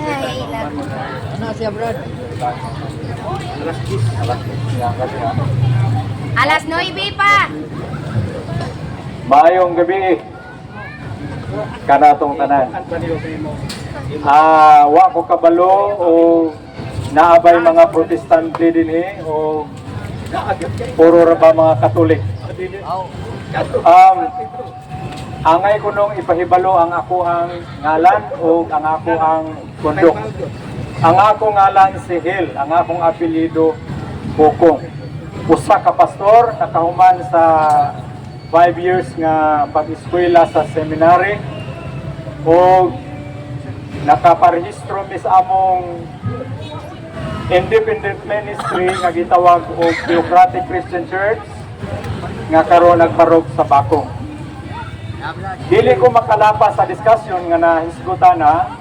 Ay, lago. Ano siya, Brad? Alas 9 pa. Maayong gabi kanatong tanan. Wa ko kabalo o naabay mga protestante din o puro ra ba mga katolik. Angay ko nung ipahibalo ang ako ang ngalan o ang ako ang kondok. Ang ako ngalan si Hil, ang akong apelyido Bukong. Usa ka pastor, nakahuman sa 5 years nga pag-eskwela sa seminary o nakaparehistro mis among independent ministry nga gitawag og Theocratic Christian Church nga karon nagbarog sa Bakong. Dili ko makalapa sa discussion nga nahisgutan na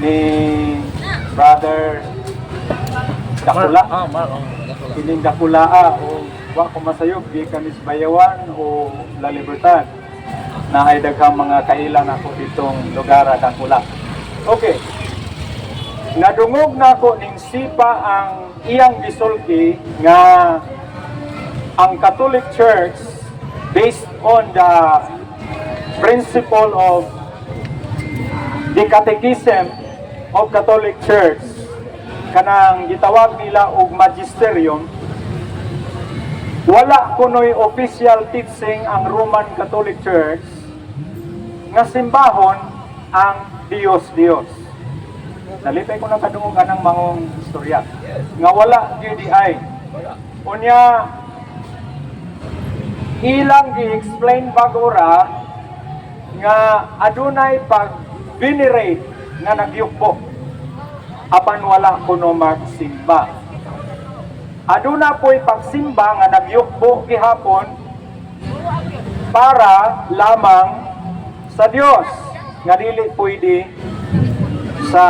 ni Brother Dakula. Kining Dakulaa o wa ko masayog di kamis Bayawan o La Libertad na ay daghang mga kailan ako ditong lugar Dakula. Okay. Nadungog na ako ning sipa ang iyang gisulti nga ang Catholic Church based on the principle of the Catechism of Catholic Church kanang gitawag nila og magisterium. Wala kunoy official teaching ang Roman Catholic Church nga simbahon ang Dios. Nalipay ko na kadungog anang mahong istorya nga wala GDI. Unya ilang gi-explain bagora nga adunay pag-venerate nga nagyukbo apan wala kuno magsimba. Aduna po'y pagsimba nga nagyukbo gihapon para lamang sa Dios nga dili pwede sa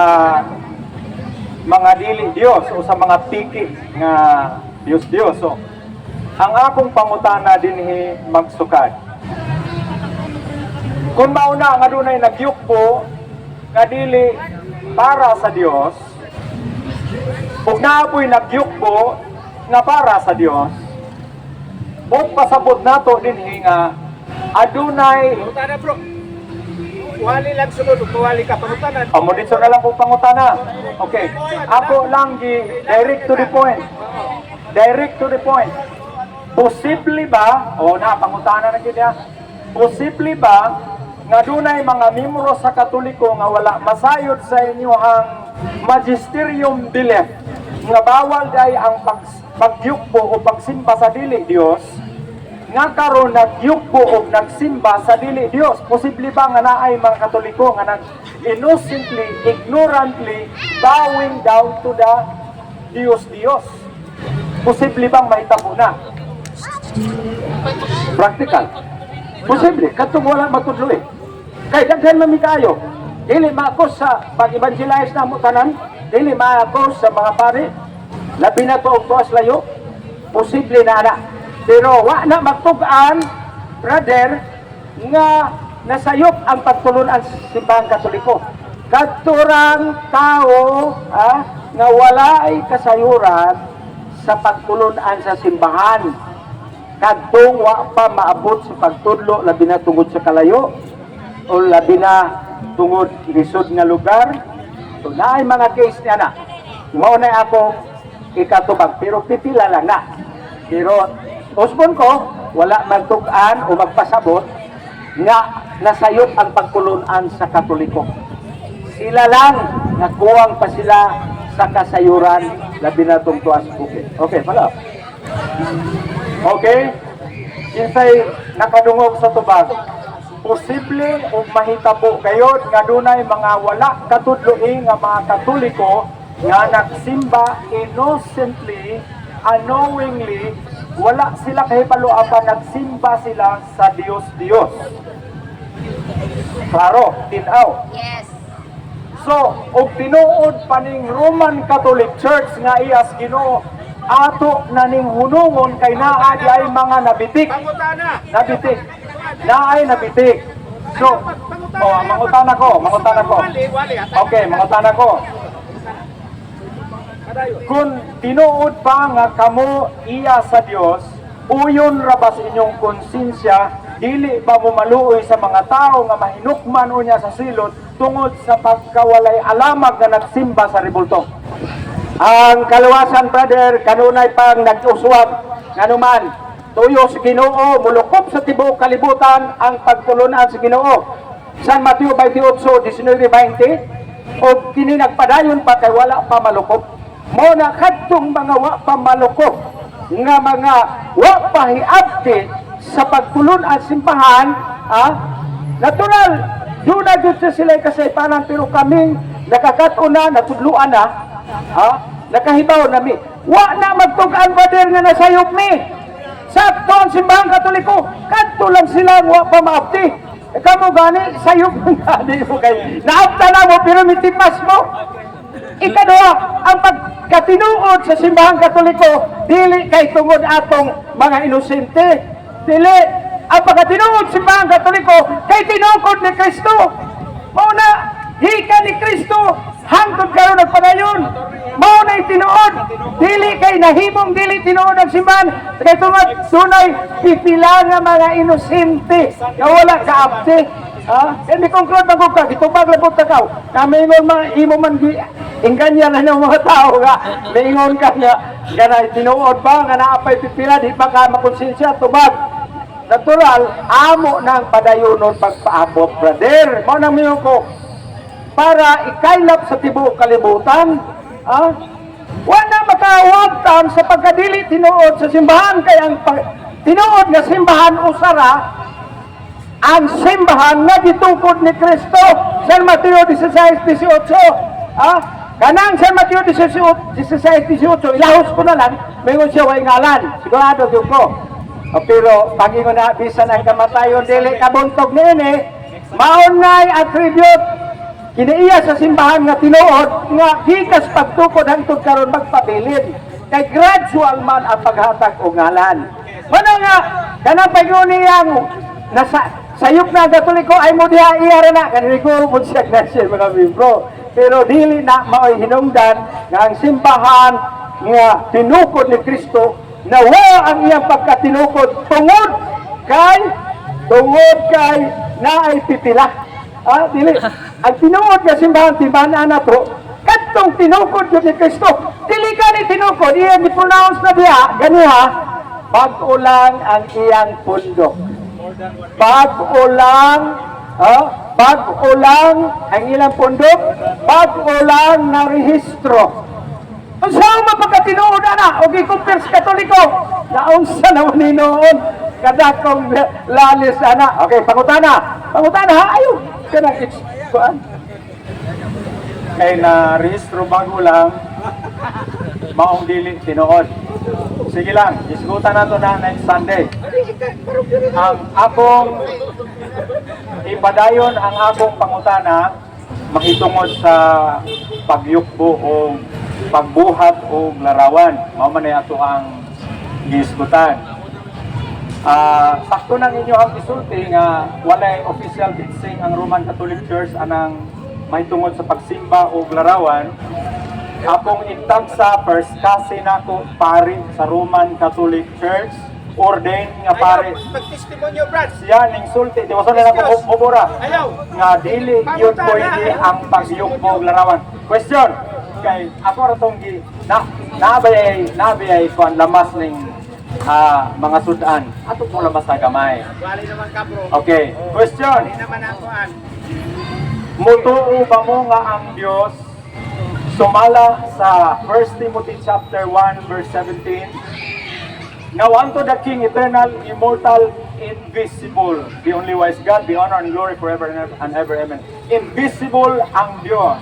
mga dili Dios o sa mga piki nga Dios. So, ang akong pangutana dinhi magsukad. Kung mauna nga dunay nagyukbo nga dili para sa Dios, ug naapoy nagyukbo nga para sa Dios, ug pasabot nato dinhi nga adunay Pangutana, bro. Wali lang sunod, wali ka pangutanan. amo dito na lang kung pangutana. Okay. Ako lang direct to the point. Direct to the point. Posible ba, pangutana na gid posible ba nga dunay mga miyembro sa Katoliko nga wala masayod sa inyohang magisterium belief nga bawal day ang pagyukbo o pagsimba sa dili Dios nga karon nagyukbo o nagsimba sa dili Dios? Posible ba nga naay mga Katoliko nga innocently, ignorantly bowing down to the Dios? Posible bang mahitabo na? Practical. Posible. Katong wala matudlo Kay daghan man mi kayo. Dili maakos sa pag-evangelize na mo tanan. Dili maakos sa mga pari. Labi na to og tuwas layo. Posible na. Pero wa na magtug-an, brother, nga nasayop ang pagtulunan sa simbahang Katoliko. Kadturang tao nga walay kasayuran sa pagtulunan sa simbahan. Kadtong wa pa maabot sa pagtudlo labi na tungod sa kalayo o labi na tungod lisod nga lugar. So naay mga case niya na. Mao na ako ikatubag pero pipila lang na. Pero usbon ko wala magtug-an o magpasabot nga nasayop ang pagtulunan sa Katoliko. Sila lang nakuwang pa sila sa kasayuran labi na tong tuwas bukid. Okay, pala. Okay? Kinsay nakadungog sa tubag. Posible o mahitabo gayod nga dunay mga wala katudloy nga mga Katoliko nga nagsimba innocently, unknowingly, wala sila kahibalo apan nagsimba sila sa Dios. Klaro, tinaw. Yes. So, og tinuod pa ning Roman Catholic Church nga iyas Ginoo ato na ning hunungon kay naa di ay mga nabitik. Pangutana. Nabitik. Naay nabitik. So So, mangutan ako. Wali. Okay, mangutan ako. Kung tinuod pa nga kamo iya sa Dios, uyon ra ba sa inyong konsensya, dili ba mo maluoy sa mga tao nga mahinukman unya sa silot tungod sa pagkawalay alamag nga nagsimba sa rebulto? Ang kaluwasan, brother, kanunay pang nag-uswag nganuman tuyo sa Ginoo, mulukop sa tibuok kalibutan ang pagtulunan sa Ginoo. San Mateo 28:19-20, o kini nagpadayon pa kay wala pa malukop. Mo na kadtong mga wa pa malukop nga mga wa pa hiabti sa pagtulunan simbahan, natural doon na dito sila kasaypanan, pero kaming nakakatuna, natudluan na, nakahibaw na mi. Wa na magtugan brother nga nasayop mi. Sakto ang simbahang Katoliko, kadto lang sila wa pa maabti. Kamo gani, sayop gani mo kay. Naabta na mo, pero mitipas mo. Ikadua, ang pagkatinuod sa simbahang Katoliko, dili kay tungod atong mga inosente. Dili, ang pagkatinuod sa simbahang Katoliko, kay tinukod ni Kristo. Mauna, hika ni Kristo, hangtod karon nagpadayon. Mauna tinuod, dili kay nahimong dili tinuod ang simbahan. Kay tungod, dunay pipila nga mga inosente, nga wala kaabti. Hindi conclude na ka, gitubag labot na ka. Namingon imo man inganya na ng mga tao nga. Mingon ka niya, ganay tinuod ba, nga naapay pipila, di pa ka makonsensya, tubag. Natural, amo ng padayunon pagpaabot, brother. Mo nang mingon ko, para ikaylap sa tibuok kalibutan, wala makawagtan sa pagkadili tinuod sa simbahan, kaya ang tinuod nga simbahan usara, ang simbahan nga gitukod ni Kristo. San Mateo 16:18, kanang San Mateo 16:18, ilahos ko na lang, mayroon siya way ngalan, sigurado yun ko. Pero pangingon na, bisan ang kamatayon, dili kabuntog nini, maunay attribute kinaiya sa simbahan nga tinuod nga gikas pagtukod hangtod karon magpabilin, kay gradual man ang paghatag og ngalan. Mano nga kanang paguniyang nasa sayop na Katoliko ay mo diha iya na kaniko pud siya nation mga membro, pero dili na maoy hinungdan nga ang simbahan nga tinukod ni Kristo nawa ang iyang pagkatinukod tungod kay naay pipila. Dili. Ang tinuod nga simbahan, timbana na to, katong tinukod yun ni Kristo. Dili ka ni tinukod, iyang i-pronounce na diya, ganiha, bago lang ang iyang pundok. Bago lang ang ilang pundok, bago lang na rehistro. Kung saan mapagkatinuod na, o gi-compare sa Katoliko, naunsa naman ni noon, kadakong lalis na. Okay, pangutana ha, ayaw. Kanang kuan kay na rehistro bago lang maong dili tinuod. Sige lang, isgutan nato na next Sunday. Ang akong ipadayon ang akong pangutana mahitungod sa pagyukbo o pagbuhat o larawan. Mao man ato ang giisgutan. Sakto nang inyo ang isulti nga walay official fixing ang Roman Catholic Church anang may tungod sa pagsimba o larawan. Akong itag sa first cousin ako pari sa Roman Catholic Church, ordained nga pari. Pagtestimonyo, Brad. Siya ning sulti, di ba sa nila mubura? Ayaw. Nga dili yun pwede ang pagyukbo o larawan. Question, kay ako ratong nabay ko ang lamas ning mga sudan. Ato po labas na gamay. Wali naman ka, bro. Okay, question. Hindi naman akuan. Mutuo ba mo nga ang Diyos sumala sa 1 Timothy chapter 1 verse 17? Now unto the King, eternal, immortal, invisible, the only wise God, be honor and glory forever and ever. Amen. Invisible ang Diyos.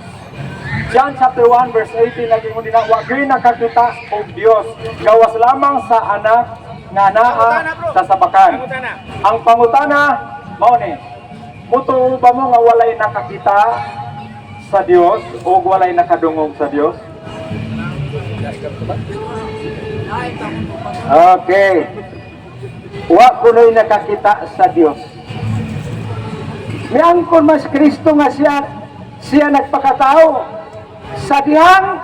John chapter 1 verse 18 lagi mo din wa gyud nakakita og Dios gawas lamang sa anak nga naa sa sabakan. Ang pangutana mao ni mutuo ba mo nga walay nakakita sa Dios o walay nakadungog sa Dios? Okay. Wa kunoy nakakita sa Dios. Miangkon mas Kristo nga siya nagpakatao sa dihang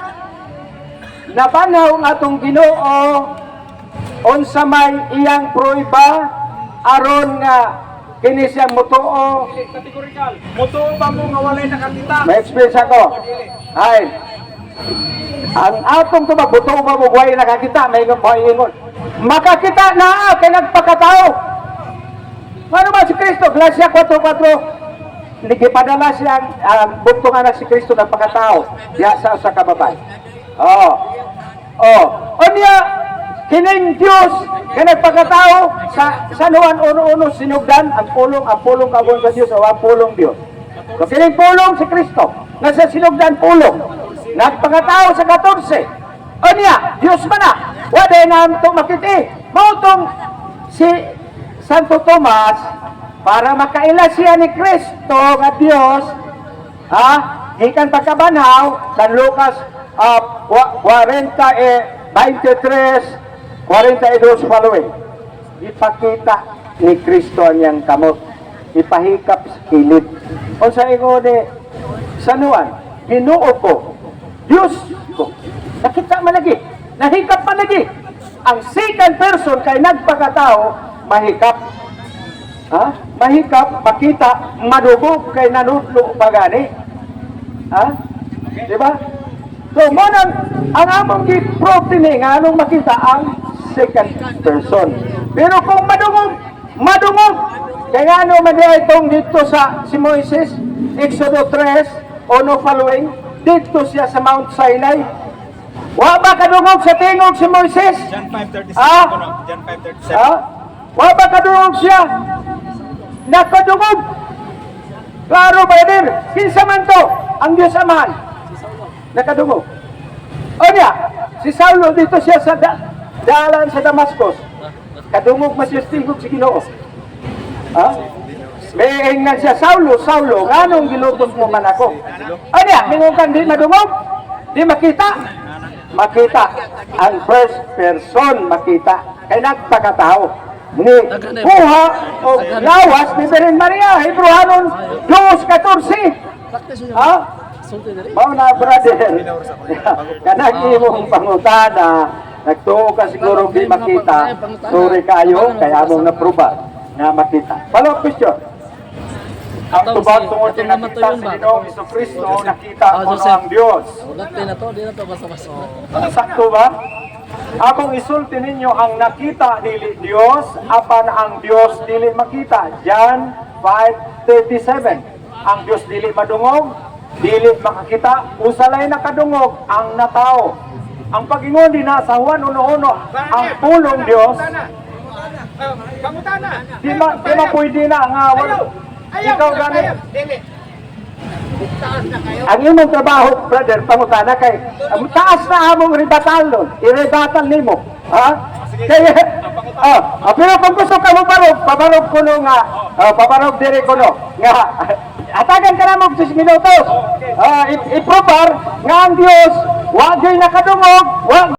nabanhaw nga atong Ginoo unsa may iyang prueba aron nga kini siya mutuo. Kategorikal. Mutuo ba mo nga walay nakakita? May experience ako. Ay, ang atong tubag, butuo ba mo buhay nakakita, may ingon. Makakita na kay nagpakatao. Ano ba si Kristo? Glasya 4:4. Nigipadala siya ang buktong anak si Kristo nagpakatao. Diya sa kababay. Onya, kining Diyos nga nagpakatao sa Sanuan 1:1 sinugdan ang pulong kabon sa Diyos o ang pulong Diyos. So kining pulong si Kristo nasa sinugdan pulong nagpakatao sa 14. Onya, Diyos man na. Wala na itong makiti. Mautong si Santo Tomas para makaila siya ni Kristo nga Diyos, ikan pagkabanhaw San Lucas 23:42 following. Ipakita ni Kristo ang iyang kamot, ipahikap sa kilid. O sa ingon ni Sanuan, Ginoo ko, Diyos ko, nakita man lagi, nahikap man lagi. Ang second person kay nagpakatao, mahikap. Mahikap, makita, madugog kay nanudlo pagani. Diba? So, ang among gi-prove din nga anong makita ang second person. Pero kung madungog, kaya ano itong dito sa si Moises, Exodo 3, ono following, dito siya sa Mount Sinai. Wa ba kadungog sa tingog si Moises? John 5:37. John 5:37. Wa ba kadungog siya? Nakadungog. Klaro, brother. Kinsa man to? Ang Diyos Amahan. Nakadungog. O niya, si Saulo dito siya sa daalan sa Damascus. Kadungog mas yung tingog si Ginoo. May nga siya, Saulo, nganong gilutos mo man ako? O niya, mingukan di madungog? Di makita? Makita. Ang first person makita. Kaya nagpakatao. Ni Buha o lawas ni Beren Maria, Hebrewanon 2:14. Mao na brother. Kanang imong pangutana, nagtuo ka siguro di makita. Sorry kayo, kaya among napruba na makita. Follow-up question. Ang tubag tungod kay nakita si Ginoong Jesucristo, nakita ko ang Dios. Sakto ba? Akong isulti ninyo ang nakita dili Dios, apan ang Dios dili makita. John 5:37. Ang Dios dili madungog, dili makakita, usalay nakadungog ang natao. Ang pag-ingon din na sa Juan 1:1, ang pulong Dios, di ma pwede na nga ikaw gani. Ang imong trabaho, brother, pangutana kay taas na among rebatal nun. I-rebatal nimo. Kaya, pero kung gusto ka mo pabarog ko no nga, pabarog dire ko no, nga, atagan ka na mo 6 minutos. I-probar nga ang Diyos, wag nakadungog, wag